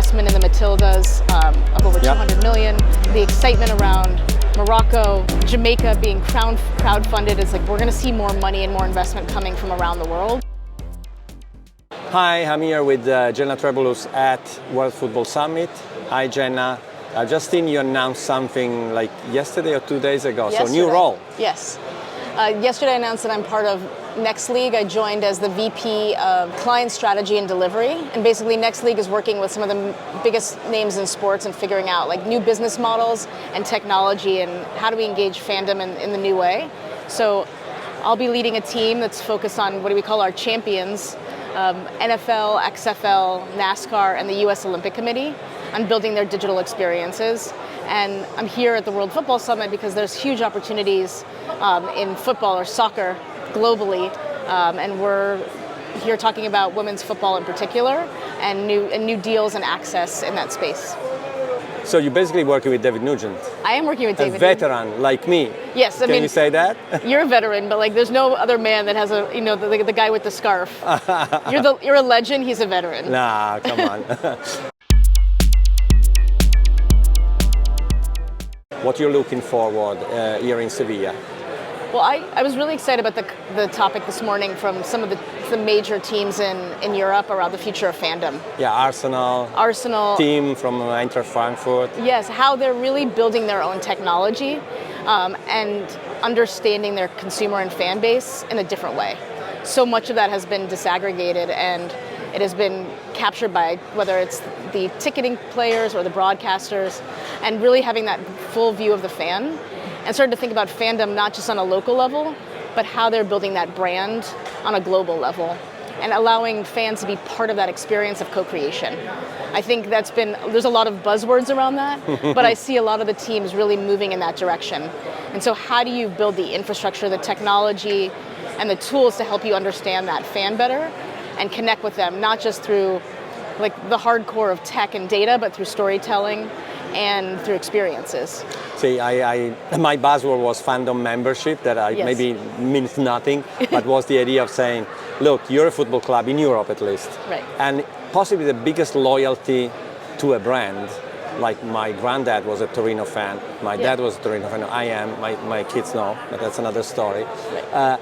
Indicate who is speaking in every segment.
Speaker 1: investment in the Matildas of over 200 million. The excitement around Morocco, Jamaica being crowdfunded is like we're going to see more money and more investment coming from around the world.
Speaker 2: Hi, I'm here with Jenna Trabulus at World Football Summit. Hi, Jenna. I've just seen you announce something like yesterday or 2 days ago, so new role.
Speaker 1: Yes. Yesterday I announced that I'm part of Next League. I joined as the VP of Client Strategy and Delivery. And basically Next League is working with some of the biggest names in sports and figuring out like new business models and technology and how do we engage fandom in the new way. So I'll be leading a team that's focused on what do we call our champions, NFL, XFL, NASCAR, and the US Olympic Committee on building their digital experiences. And I'm here at the World Football Summit because there's huge opportunities in football or soccer globally, and we're here talking about women's football in particular and new deals and access in that space.
Speaker 2: So you're basically working with David Nugent.
Speaker 1: I am working with David.
Speaker 2: A veteran like me.
Speaker 1: Yes,
Speaker 2: Can you say that?
Speaker 1: You're a veteran, but like there's no other man that has the guy with the scarf. You're a legend. He's a veteran.
Speaker 2: Nah, come on. What you're looking forward here in Sevilla?
Speaker 1: Well, I was really excited about the topic this morning from some of the major teams in Europe around the future of fandom.
Speaker 2: Yeah, Arsenal. Team from Eintracht Frankfurt.
Speaker 1: Yes, how they're really building their own technology and understanding their consumer and fan base in a different way. So much of that has been disaggregated and it has been captured by whether it's the ticketing players or the broadcasters, and really having that full view of the fan and starting to think about fandom not just on a local level, but how they're building that brand on a global level and allowing fans to be part of that experience of co-creation. I think there's a lot of buzzwords around that, but I see a lot of the teams really moving in that direction. And so how do you build the infrastructure, the technology, and the tools to help you understand that fan better and connect with them, not just through like the hardcore of tech and data, but through storytelling and through experiences.
Speaker 2: See, my buzzword was fandom membership, that maybe means nothing, but was the idea of saying, look, you're a football club, in Europe at least,
Speaker 1: right,
Speaker 2: and possibly the biggest loyalty to a brand, like my granddad was a Torino fan, my dad was a Torino fan, I am, my kids know, but that's another story.
Speaker 1: Right.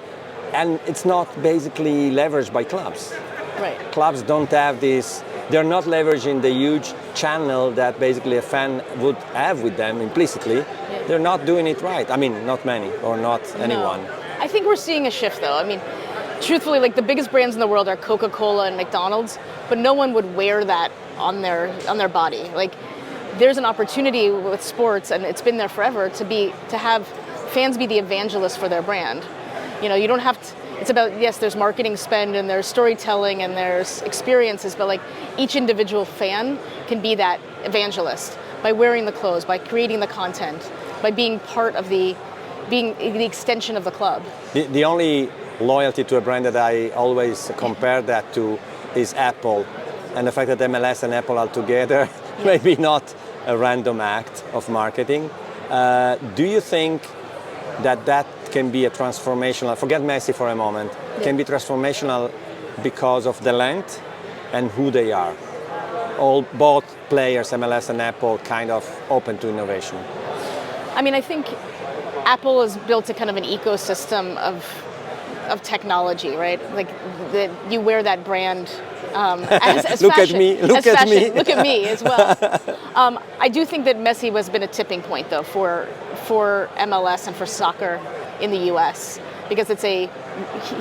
Speaker 2: And it's not basically leveraged by clubs.
Speaker 1: Right.
Speaker 2: Clubs don't have this, they're not leveraging the huge channel that basically a fan would have with them implicitly. Yeah. They're not doing it right. I mean, not many, or not anyone.
Speaker 1: No. I think we're seeing a shift though. I mean, truthfully, like the biggest brands in the world are Coca-Cola and McDonald's, but no one would wear that on their body. Like, there's an opportunity with sports, and it's been there forever, to have fans be the evangelists for their brand. You know, you don't have to. It's about, yes, there's marketing spend and there's storytelling and there's experiences, but like each individual fan can be that evangelist by wearing the clothes, by creating the content, by being part of being the extension of the club.
Speaker 2: The only loyalty to a brand that I always compare that to is Apple, and the fact that MLS and Apple are together, maybe not a random act of marketing. Do you think that can be a transformational, forget Messi for a moment, can be transformational because of the length and who they are? Both players, MLS and Apple, kind of open to innovation.
Speaker 1: I mean, I think Apple has built a kind of an ecosystem of technology, right? Like you wear that brand as
Speaker 2: look
Speaker 1: fashion.
Speaker 2: At me, look at me.
Speaker 1: Look at me as well. I do think that Messi has been a tipping point though for MLS and for soccer in the US, because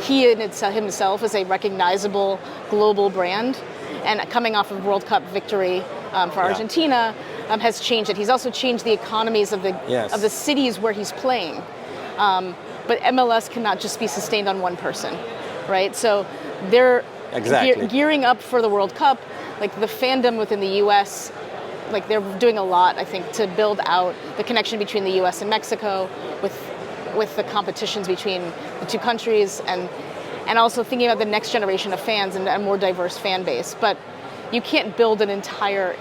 Speaker 1: he in himself is a recognizable global brand, and coming off of World Cup victory for Argentina has changed it. He's also changed the economies of the cities where he's playing. But MLS cannot just be sustained on one person, right? So they're gearing up for the World Cup. Like the fandom within the US, like they're doing a lot, I think, to build out the connection between the US and Mexico with the competitions between the two countries, and also thinking about the next generation of fans and a more diverse fan base. But you can't build an entire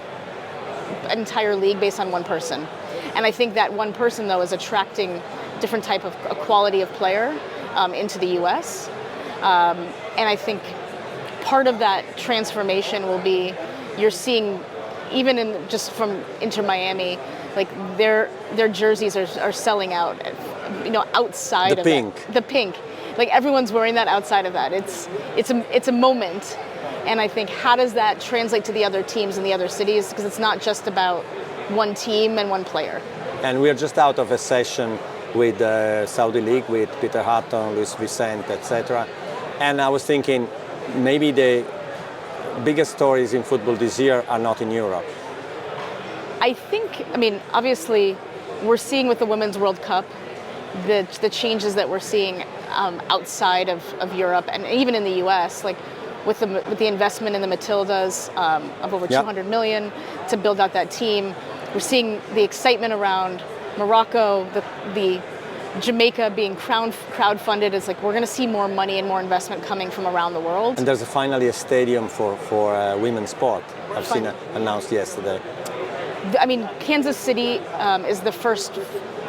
Speaker 1: league based on one person. And I think that one person, though, is attracting different type of quality of player into the US. And I think part of that transformation will be you're seeing even in just from Inter Miami, like their jerseys are selling out, outside
Speaker 2: The
Speaker 1: of
Speaker 2: pink.
Speaker 1: that. The pink. Like everyone's wearing that outside of that. It's a moment. And I think, how does that translate to the other teams in the other cities? Because it's not just about one team and one player.
Speaker 2: And we're just out of a session with the Saudi League, with Peter Hutton, Luis Vicente, etc. And I was thinking, maybe the biggest stories in football this year are not in Europe.
Speaker 1: I mean, obviously, we're seeing with the Women's World Cup, the changes that we're seeing outside of Europe and even in the US, like with the investment in the Matildas of over 200 million to build out that team. We're seeing the excitement around Morocco, the Jamaica being crowdfunded. Is like we're going to see more money and more investment coming from around the world.
Speaker 2: And there's finally a stadium for women's sport. I've seen it announced yesterday.
Speaker 1: I mean, Kansas City is the first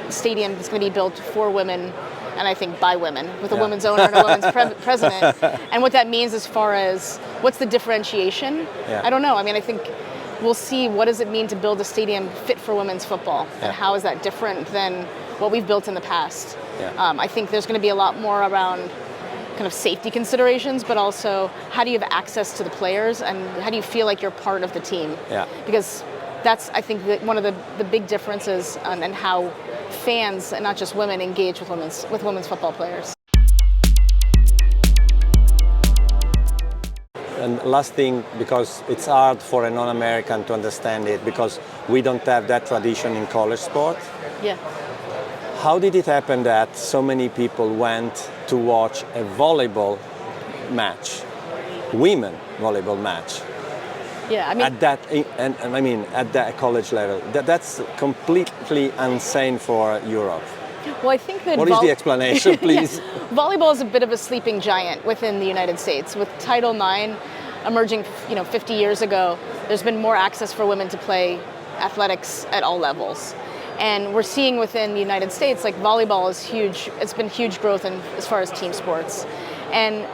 Speaker 1: stadium that's going to be built for women, and I think by women, with a women's owner and a women's president. And what that means as far as what's the differentiation, I don't know. I mean, I think we'll see what does it mean to build a stadium fit for women's football, and how is that different than what we've built in the past. I think there's going to be a lot more around kind of safety considerations, but also how do you have access to the players and how do you feel like you're part of the team? Because that's, I think, one of the big differences in how fans, and not just women, engage with women's football players.
Speaker 2: And last thing, because it's hard for a non-American to understand it, because we don't have that tradition in college sport. How did it happen that so many people went to watch a volleyball match, women volleyball match?
Speaker 1: I mean,
Speaker 2: at that college level, that's completely insane for Europe.
Speaker 1: Well, I think that
Speaker 2: what is the explanation, please?
Speaker 1: Volleyball is a bit of a sleeping giant within the United States. With Title IX emerging, 50 years ago, there's been more access for women to play athletics at all levels. And we're seeing within the United States, like volleyball is huge. It's been huge growth as far as team sports. And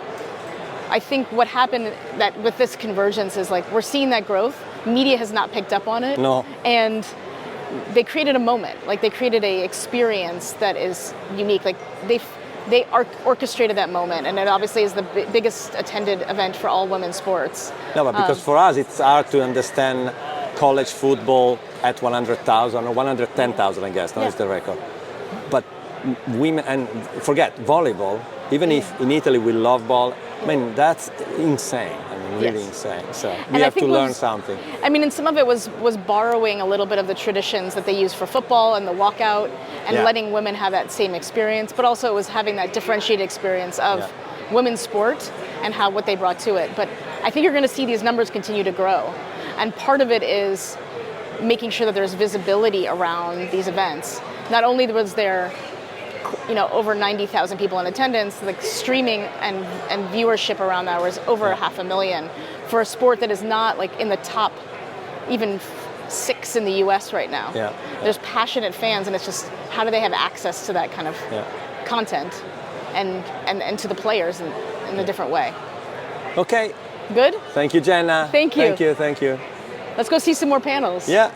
Speaker 1: I think what happened that with this convergence is like we're seeing that growth. Media has not picked up on it.
Speaker 2: No.
Speaker 1: And they created a moment. Like they created a experience that is unique. Like they orchestrated that moment, and it obviously is the biggest attended event for all women's sports.
Speaker 2: No, but because for us it's hard to understand college football at 100,000 or 110,000, I guess, is the record. But women, and forget volleyball, even if in Italy we love ball, I mean, that's insane. I mean, really insane. So we have to learn something.
Speaker 1: I mean, and some of it was borrowing a little bit of the traditions that they use for football and the walkout and letting women have that same experience, but also it was having that differentiated experience of women's sport and what they brought to it. But I think you're going to see these numbers continue to grow. And part of it is making sure that there's visibility around these events. Not only was there over 90,000 people in attendance, like streaming and viewership around that was over 500,000 for a sport that is not like in the top even 6 in the US right now. There's passionate fans, and it's just how do they have access to that kind of content and to the players in a different way.
Speaker 2: Okay.
Speaker 1: Good?
Speaker 2: Thank you, Jenna.
Speaker 1: Thank you.
Speaker 2: Thank you.
Speaker 1: Let's go see some more panels.
Speaker 2: Yeah.